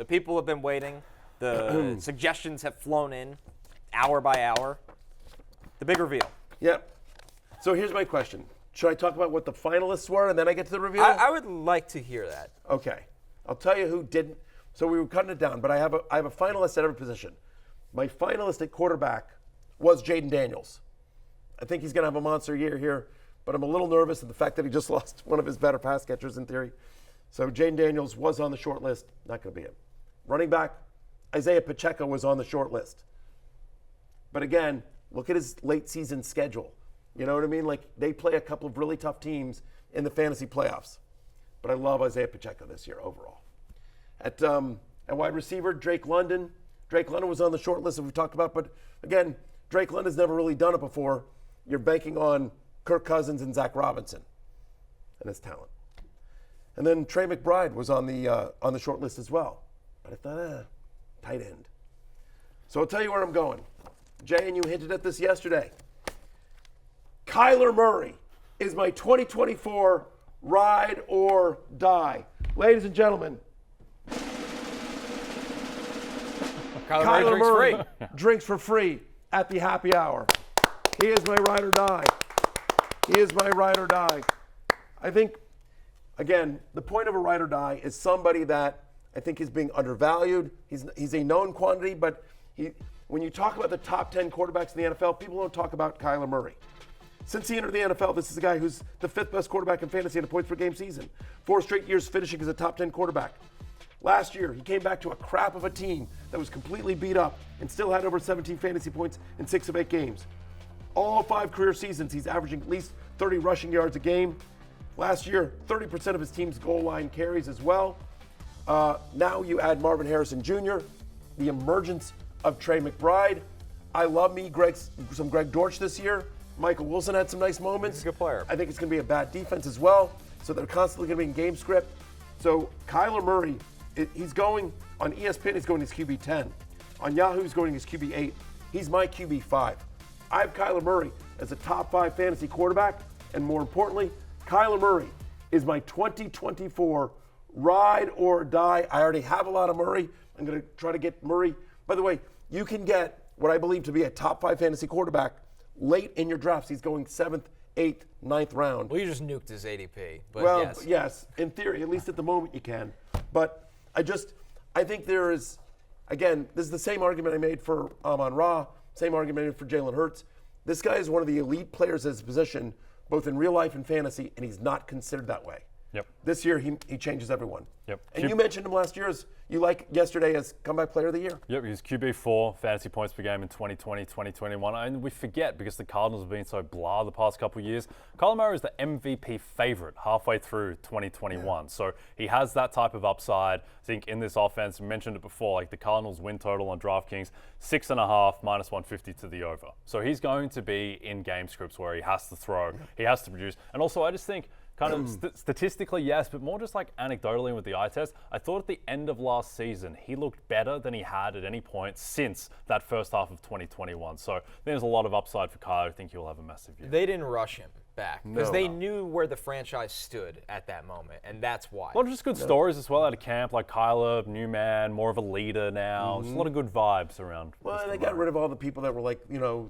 The people have been waiting. The suggestions have flown in hour by hour. The big reveal. Yep. So here's my question. Should I talk about what the finalists were and then I get to the reveal? I would like to hear that. Okay. I'll tell you who didn't. So we were cutting it down, but I have a finalist at every position. My finalist at quarterback was Jaden Daniels. I think he's going to have a monster year here, but I'm a little nervous at the fact that he just lost one of his better pass catchers in theory. So Jaden Daniels was on the short list. Not going to be him. Running back, Isaiah Pacheco was on the short list. But again, look at his late season schedule. You know what I mean? Like, they play a couple of really tough teams in the fantasy playoffs. But I love Isaiah Pacheco this year overall. At wide receiver, Drake London. Drake London was on the short list that we talked about. But again, Drake London's never really done it before. You're banking on Kirk Cousins and Zach Robinson and his talent. And then Trey McBride was on the short list as well. But I thought, tight end. So I'll tell you where I'm going. Jay, and you hinted at this yesterday. Kyler Murray is my 2024 ride or die. Ladies and gentlemen, Kyler Murray drinks for free at the happy hour. He is my ride or die. He is my ride or die. I think, again, the point of a ride or die is somebody that I think is being undervalued. He's a known quantity, but when you talk about the top 10 quarterbacks in the NFL, people don't talk about Kyler Murray. Since he entered the NFL, this is a guy who's the 5th best quarterback in fantasy in a points per game season. 4 straight years finishing as a top 10 quarterback. Last year, he came back to a crap of a team that was completely beat up and still had over 17 fantasy points in 6 of 8 games. All 5 career seasons, he's averaging at least 30 rushing yards a game. Last year, 30% of his team's goal line carries as well. Now you add Marvin Harrison Jr., the emergence of Trey McBride. I love some Greg Dortch this year. Michael Wilson had some nice moments. He's a good player. I think it's going to be a bad defense as well, so they're constantly going to be in game script. So Kyler Murray, he's going on ESPN, he's going his QB 10. On Yahoo, he's going his QB 8. He's my QB 5. I have Kyler Murray as a top 5 fantasy quarterback, and more importantly, Kyler Murray is my 2024 ride or die. I already have a lot of Murray. I'm going to try to get Murray. By the way, you can get what I believe to be a top 5 fantasy quarterback late in your drafts. He's going 7th, 8th, 9th round. Well, you just nuked his ADP. But well, yes, in theory, at least at the moment you can. But I think there is, again, this is the same argument I made for Amon-Ra, same argument I made for Jalen Hurts. This guy is one of the elite players at his position, both in real life and fantasy, and he's not considered that way. Yep. This year, he changes everyone. Yep. And you mentioned him last year as yesterday as comeback player of the year. Yep, he was QB4, fantasy points per game in 2020, 2021. And we forget because the Cardinals have been so blah the past couple of years. Kyler Murray is the MVP favorite halfway through 2021. Yeah. So he has that type of upside. I think in this offense, we mentioned it before, like the Cardinals win total on DraftKings, 6.5 minus 150 to the over. So he's going to be in game scripts where he has to throw, he has to produce. And also I just think, kind of statistically, yes, but more just like anecdotally with the eye test, I thought at the end of last season, he looked better than he had at any point since that first half of 2021. So there's a lot of upside for Kyler. I think he'll have a massive year. They didn't rush him back because they knew where the franchise stood at that moment, and that's why. A lot of just good stories as well out of camp, like Kyler, new man, more of a leader now. Just a lot of good vibes around. Well, they got rid of all the people that were like,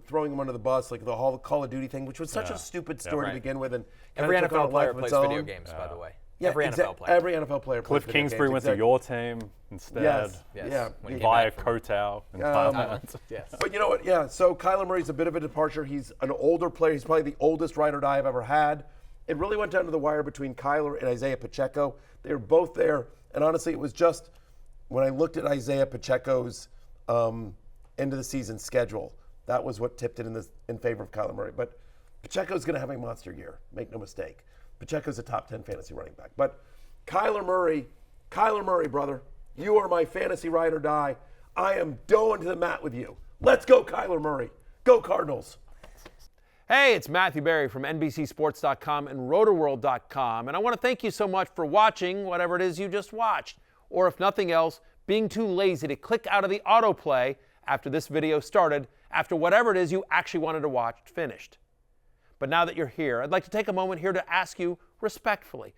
throwing him under the bus, like the whole Call of Duty thing, which was such a stupid story to begin with. And every NFL player plays video games, by the way. Yeah, every NFL player. Every NFL player plays Cliff Kingsbury went to your team instead. Yes. Yeah. Via Kotau in Thailand. Yes. But you know what? Yeah, so Kyler Murray's a bit of a departure. He's an older player. He's probably the oldest ride or die I've ever had. It really went down to the wire between Kyler and Isaiah Pacheco. They were both there. And honestly, it was just when I looked at Isaiah Pacheco's end of the season schedule, that was what tipped it in favor of Kyler Murray. But Pacheco's going to have a monster year. Make no mistake. Pacheco's a top 10 fantasy running back. But Kyler Murray, brother, you are my fantasy ride or die. I am going to the mat with you. Let's go, Kyler Murray. Go Cardinals. Hey, it's Matthew Berry from NBCSports.com and Rotorworld.com, and I want to thank you so much for watching whatever it is you just watched, or if nothing else, being too lazy to click out of the autoplay after this video started, after whatever it is you actually wanted to watch finished. But now that you're here, I'd like to take a moment here to ask you respectfully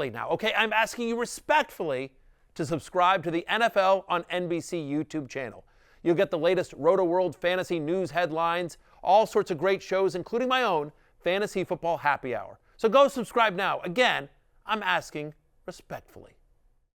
now, okay? I'm asking you respectfully to subscribe to the NFL on NBC YouTube channel. You'll get the latest Roto-World fantasy news headlines, all sorts of great shows, including my own Fantasy Football Happy Hour. So go subscribe now. Again, I'm asking respectfully.